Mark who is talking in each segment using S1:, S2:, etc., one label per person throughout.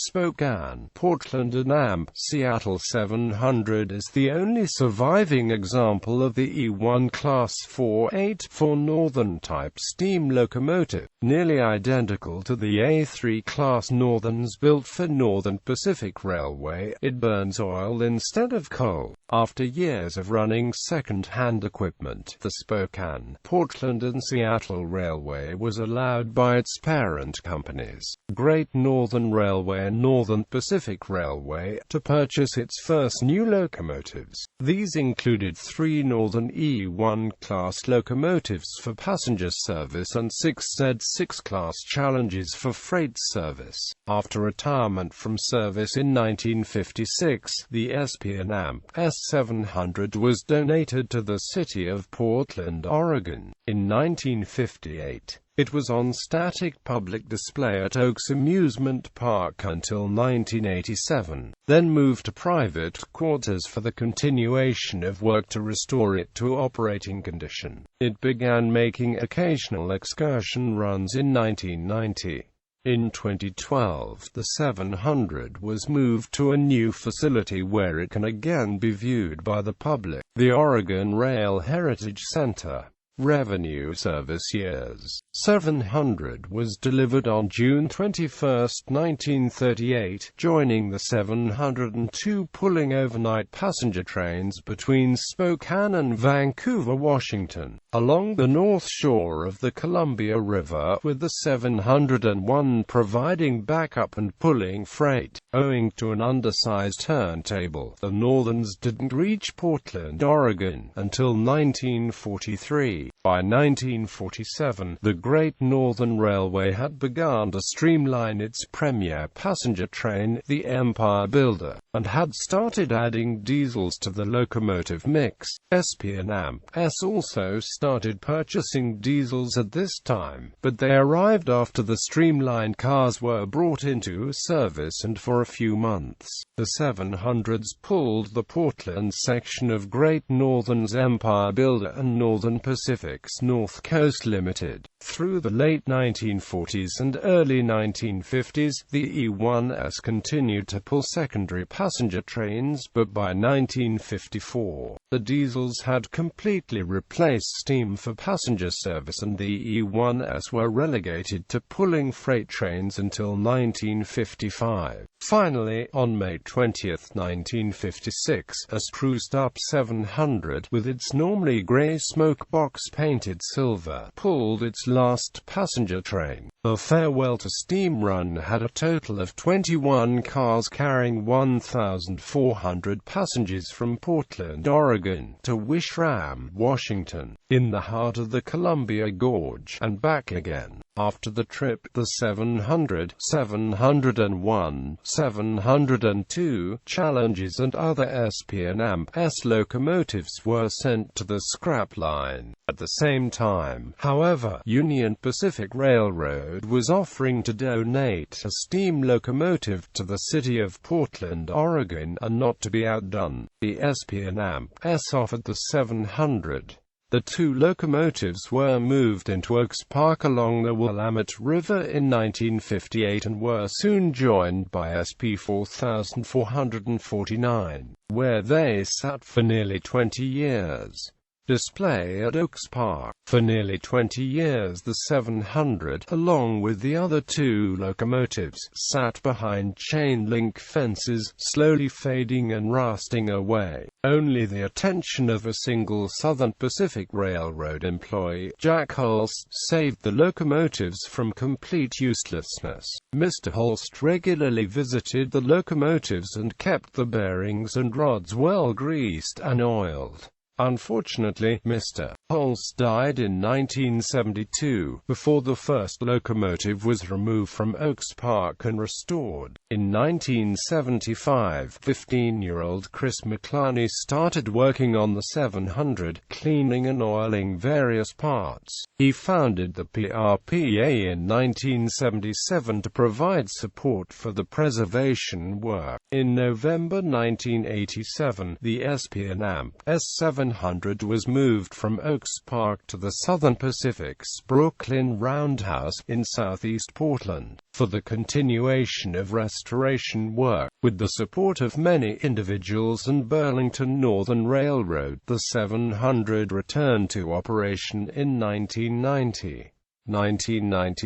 S1: Spokane, Portland and AMP. Seattle 700 is the only surviving example of the E1 Class 484 Northern-type steam locomotive, nearly identical to the A3 Class Northerns built for Northern Pacific Railway. It burns oil instead of coal. After years of running second-hand equipment, the Spokane, Portland and Seattle Railway was allowed by its parent companies, Great Northern Railway and Northern Pacific Railway, to purchase its first new locomotives. These included 3 Northern E1 class locomotives for passenger service and 6 Z6 class Challenges for freight service. After retirement from service in 1956, the SP and AMP S700 was donated to the city of Portland, Oregon. In 1958, it was on static public display at Oaks Amusement Park until 1987, then moved to private quarters for the continuation of work to restore it to operating condition. It began making occasional excursion runs in 1990. In 2012, the 700 was moved to a new facility where it can again be viewed by the public, the Oregon Rail Heritage Center. Revenue service years. 700 was delivered on June 21, 1938, joining the 702 pulling overnight passenger trains between Spokane and Vancouver, Washington, along the north shore of the Columbia River, with the 701 providing backup and pulling freight. Owing to an undersized turntable, the Northerns didn't reach Portland, Oregon, until 1943. By 1947, the Great Northern Railway had begun to streamline its premier passenger train, the Empire Builder, and had started adding diesels to the locomotive mix. SP and AMP S also started purchasing diesels at this time, but they arrived after the streamlined cars were brought into service and for a few months. The 700s pulled the Portland section of Great Northern's Empire Builder and Northern Pacific's North Coast Limited. Through the late 1940s and early 1950s, the E1s continued to pull secondary passenger trains, but by 1954, the diesels had completely replaced steam for passenger service and the E1s were relegated to pulling freight trains until 1955. Finally, on May 20, 1956, a spruced-up 700, with its normally grey smoke box painted silver, pulled its last passenger train. The farewell to steam run had a total of 21 cars carrying 1,400 passengers from Portland, Oregon, to Wishram, Washington, in the heart of the Columbia Gorge, and back again. After the trip, the 700, 701, 702 Challenges and other SP and AMP S locomotives were sent to the scrap line. At the same time, however, Union Pacific Railroad was offering to donate a steam locomotive to the city of Portland, Oregon, and not to be outdone, the SP and AMP S offered the 700. The 2 locomotives were moved into Oaks Park along the Willamette River in 1958 and were soon joined by SP 4449, where they sat for nearly 20 years. Display at Oaks Park. For nearly 20 years the 700, along with the other 2 locomotives, sat behind chain-link fences, slowly fading and rusting away. Only the attention of a single Southern Pacific Railroad employee, Jack Holst, saved the locomotives from complete uselessness. Mr. Holst regularly visited the locomotives and kept the bearings and rods well greased and oiled. Unfortunately, Mr. Holst died in 1972, before the first locomotive was removed from Oaks Park and restored. In 1975, 15-year-old Chris McClarney started working on the 700, cleaning and oiling various parts. He founded the PRPA in 1977 to provide support for the preservation work. In November 1987, the SP and AMP S7 700 was moved from Oaks Park to the Southern Pacific's Brooklyn Roundhouse in southeast Portland for the continuation of restoration work. With the support of many individuals and Burlington Northern Railroad, the 700 returned to operation in 1990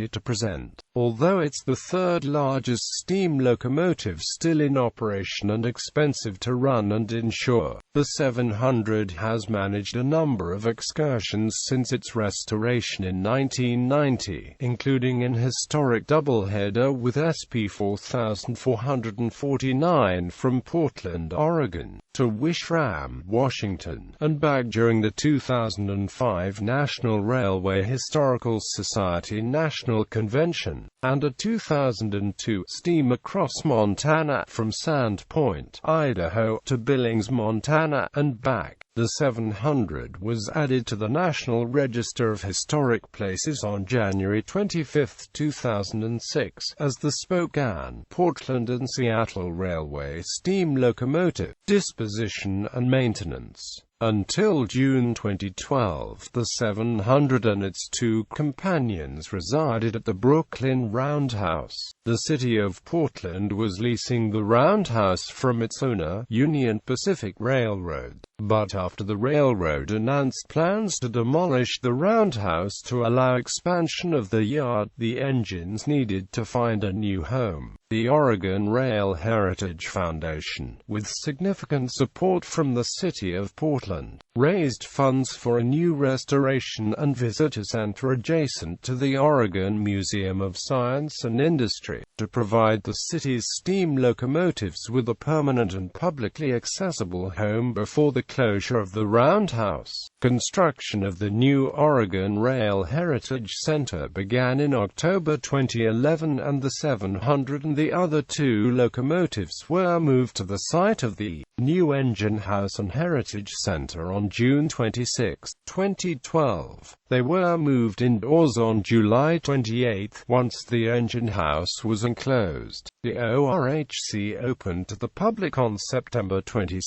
S1: to present. Although it's the third largest steam locomotive still in operation and expensive to run and insure, the 700 has managed a number of excursions since its restoration in 1990, including an historic doubleheader with SP 4449 from Portland, Oregon, to Wishram, Washington, and back during the 2005 National Railway Historical Society National Convention, and a 2002 steam across Montana from Sandpoint, Idaho, to Billings, Montana, and back. The 700 was added to the National Register of Historic Places on January 25, 2006, as the Spokane, Portland and Seattle Railway steam locomotive. Disposition and maintenance. Until June 2012, the 700 and its two companions resided at the Brooklyn Roundhouse. The city of Portland was leasing the roundhouse from its owner, Union Pacific Railroad. But after the railroad announced plans to demolish the roundhouse to allow expansion of the yard, the engines needed to find a new home. The Oregon Rail Heritage Foundation, with significant support from the city of Portland, raised funds for a new restoration and visitor center adjacent to the Oregon Museum of Science and Industry, to provide the city's steam locomotives with a permanent and publicly accessible home before the closure of the roundhouse. Construction of the new Oregon Rail Heritage Center began in October 2011, and the 700 and the other two locomotives were moved to the site of the new Engine House and Heritage Center on June 26, 2012. They were moved indoors on July 28, once the engine house was enclosed. The ORHC opened to the public on September 22,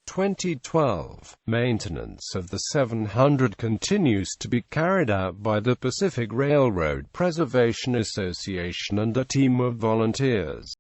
S1: 2012. Maintenance of the 700 continues to be carried out by the Pacific Railroad Preservation Association and a team of volunteers.